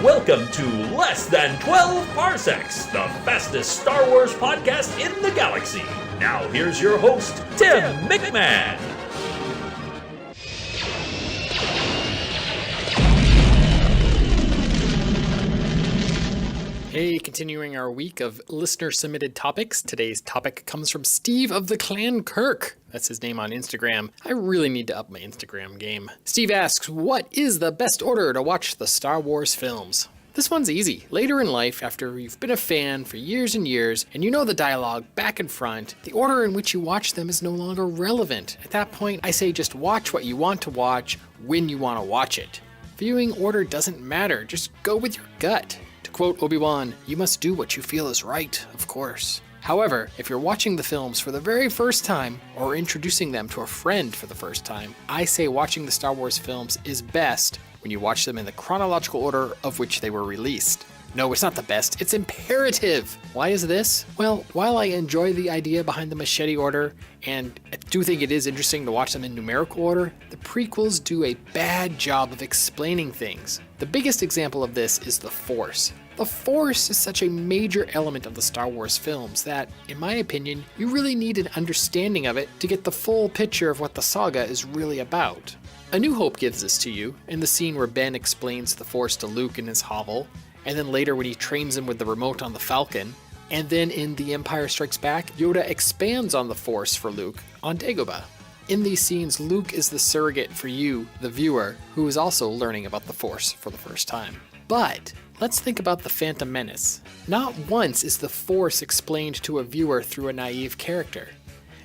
Welcome to Less Than 12 Parsecs, the fastest Star Wars podcast in the galaxy. Now here's your host, Tim McMahon. Hey, continuing our week of listener-submitted topics, today's topic comes from Steve of the Clan Kirk. That's his name on Instagram. I really need to up my Instagram game. Steve asks, what is the best order to watch the Star Wars films? This one's easy. Later in life, after you've been a fan for years and years, and you know the dialogue back and front, the order in which you watch them is no longer relevant. At that point, I say just watch what you want to watch when you want to watch it. Viewing order doesn't matter, just go with your gut. To quote Obi-Wan, you must do what you feel is right, of course. However, if you're watching the films for the very first time, or introducing them to a friend for the first time, I say watching the Star Wars films is best when you watch them in the chronological order of which they were released. No, it's not the best, it's imperative! Why is this? Well, while I enjoy the idea behind the machete order, and I do think it is interesting to watch them in numerical order, the prequels do a bad job of explaining things. The biggest example of this is the Force. The Force is such a major element of the Star Wars films that, in my opinion, you really need an understanding of it to get the full picture of what the saga is really about. A New Hope gives this to you, in the scene where Ben explains the Force to Luke in his hovel, and then later when he trains him with the remote on the Falcon, and then in The Empire Strikes Back, Yoda expands on the Force for Luke on Dagobah. In these scenes, Luke is the surrogate for you, the viewer, who is also learning about the Force for the first time. But let's think about The Phantom Menace. Not once is the Force explained to a viewer through a naive character.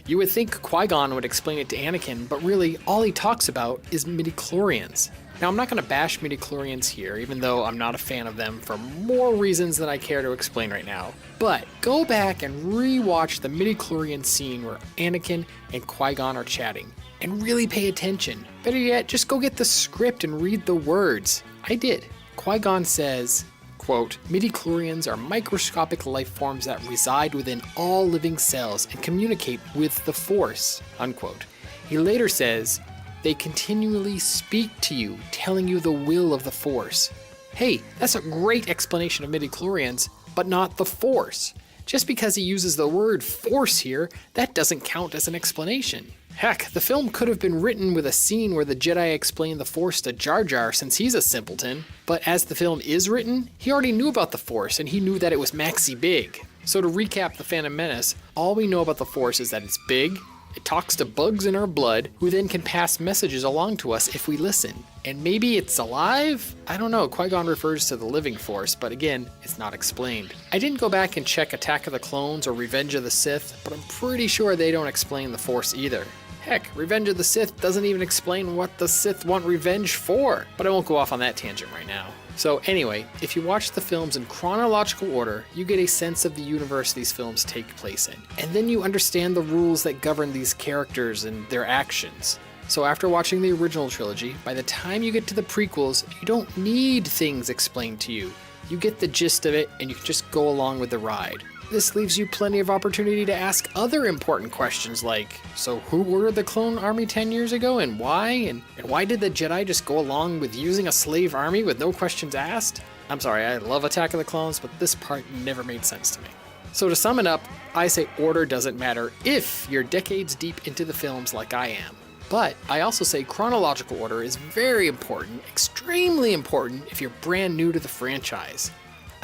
You would think Qui-Gon would explain it to Anakin, but really all he talks about is midichlorians. Now, I'm not going to bash midichlorians here, even though I'm not a fan of them for more reasons than I care to explain right now. But go back and re-watch the midichlorian scene where Anakin and Qui-Gon are chatting, and really pay attention. Better yet, just go get the script and read the words. I did. Qui-Gon says, quote, midichlorians are microscopic life forms that reside within all living cells and communicate with the Force, unquote. He later says, they continually speak to you, telling you the will of the Force. Hey, that's a great explanation of midichlorians, but not the Force. Just because he uses the word Force here, that doesn't count as an explanation. Heck, the film could have been written with a scene where the Jedi explain the Force to Jar Jar since he's a simpleton, but as the film is written, he already knew about the Force and he knew that it was maxi big. So to recap The Phantom Menace, all we know about the Force is that it's big, it talks to bugs in our blood, who then can pass messages along to us if we listen. And maybe it's alive? I don't know, Qui-Gon refers to the living Force, but again, it's not explained. I didn't go back and check Attack of the Clones or Revenge of the Sith, but I'm pretty sure they don't explain the Force either. Heck, Revenge of the Sith doesn't even explain what the Sith want revenge for, but I won't go off on that tangent right now. So anyway, if you watch the films in chronological order, you get a sense of the universe these films take place in. And then you understand the rules that govern these characters and their actions. So after watching the original trilogy, by the time you get to the prequels, you don't need things explained to you. You get the gist of it and you can just go along with the ride. This leaves you plenty of opportunity to ask other important questions like, so who ordered the clone army 10 years ago and why? And why did the Jedi just go along with using a slave army with no questions asked? I'm sorry, I love Attack of the Clones, but this part never made sense to me. So to sum it up, I say order doesn't matter if you're decades deep into the films like I am. But I also say chronological order is very important, extremely important if you're brand new to the franchise.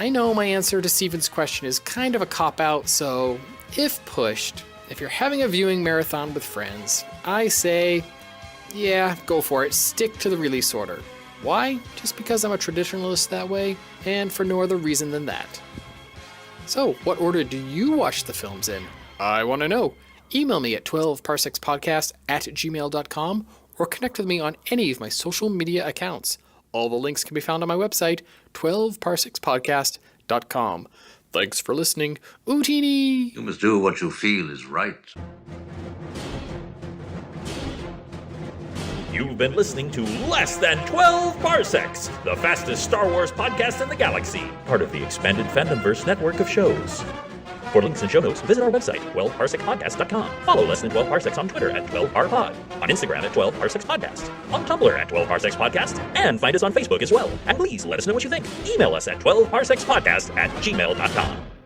I know my answer to Steven's question is kind of a cop-out, so if pushed, if you're having a viewing marathon with friends, I say, yeah, go for it, stick to the release order. Why? Just because I'm a traditionalist that way, and for no other reason than that. So, what order do you watch the films in? I want to know. Email me at 12parsecs@gmail.com or connect with me on any of my social media accounts. All the links can be found on my website, 12parsecsPodcast.com. Thanks for listening. Ootini! You must do what you feel is right. You've been listening to Less Than 12 Parsecs, the fastest Star Wars podcast in the galaxy, part of the expanded Fandomverse network of shows. For links and show notes, visit our website, TwelveParsecsPodcast.com. Follow Less Than 12 Parsecs on Twitter at 12parpod, on Instagram at 12parsecsPodcast, on Tumblr at 12parsecsPodcast, and find us on Facebook as well. And please let us know what you think. Email us at 12parsecsPodcast@gmail.com.